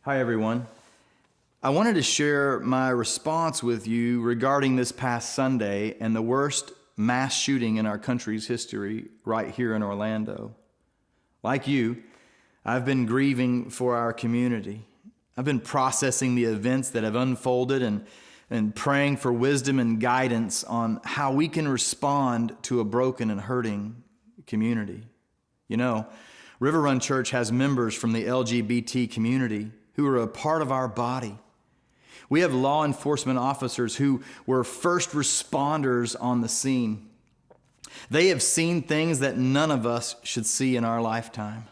Hi, everyone. I wanted to share my response with you regarding this past Sunday and the worst mass shooting in our country's history right here in Orlando. Like you, I've been grieving for our community. I've been processing the events that have unfolded and praying for wisdom and guidance on how we can respond to a broken and hurting community. You know, Riverrunchurch has members from the LGBT community who are a part of our body. We have law enforcement officers who were first responders on the scene. They have seen things that none of us should see in our lifetime.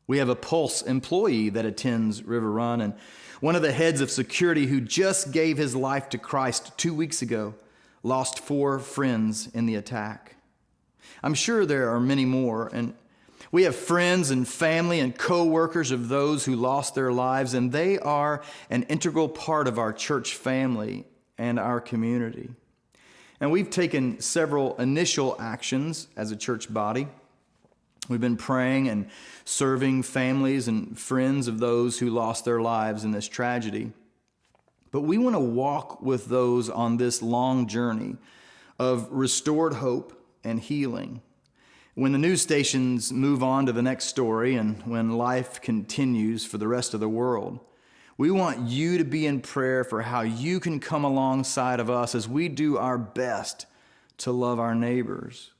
We have a Pulse employee that attends River Run, and one of the heads of security who just gave his life to Christ 2 weeks ago lost 4 friends in the attack. I'm sure there are many more, and we have friends and family and co-workers of those who lost their lives, and they are an integral part of our church family and our community. And we've taken several initial actions as a church body. We've been praying and serving families and friends of those who lost their lives in this tragedy. But we want to walk with those on this long journey of restored hope and healing. When the news stations move on to the next story and when life continues for the rest of the world, we want you to be in prayer for how you can come alongside of us as we do our best to love our neighbors.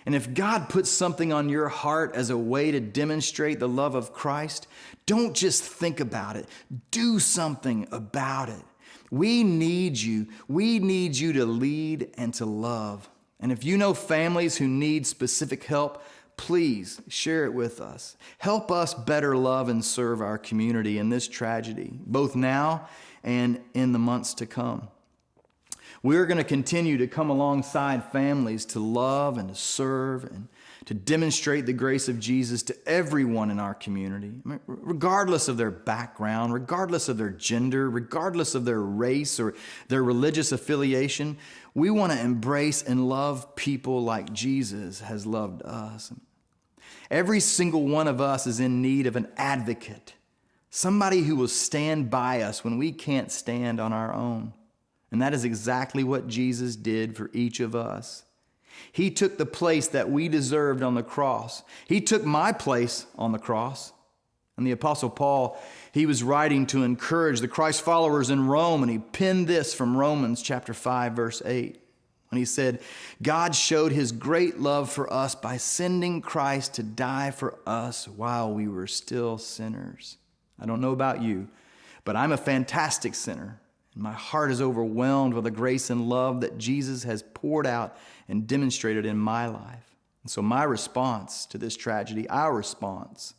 And if God puts something on your heart as a way to demonstrate the love of Christ, don't just think about it. Do something about it. We need you. We need you to lead and to love. And if you know families who need specific help, please share it with us. Help us better love and serve our community in this tragedy, both now and in the months to come. We're going to continue to come alongside families to love and to serve and to demonstrate the grace of Jesus to everyone in our community, regardless of their background, regardless of their gender, regardless of their race or their religious affiliation. We want to embrace and love people like Jesus has loved us. Every single one of us is in need of an advocate, somebody who will stand by us when we can't stand on our own. And that is exactly what Jesus did for each of us. He took the place that we deserved on the cross. He took my place on the cross. And the Apostle Paul, he was writing to encourage the Christ followers in Rome, and he penned this from Romans chapter 5, verse 8. When he said, God showed his great love for us by sending Christ to die for us while we were still sinners. I don't know about you, but I'm a fantastic sinner. And my heart is overwhelmed with the grace and love that Jesus has poured out and demonstrated in my life. And so my response to this tragedy, our response,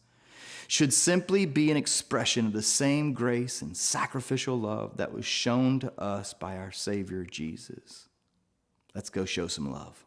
should simply be an expression of the same grace and sacrificial love that was shown to us by our Savior Jesus. Let's go show some love.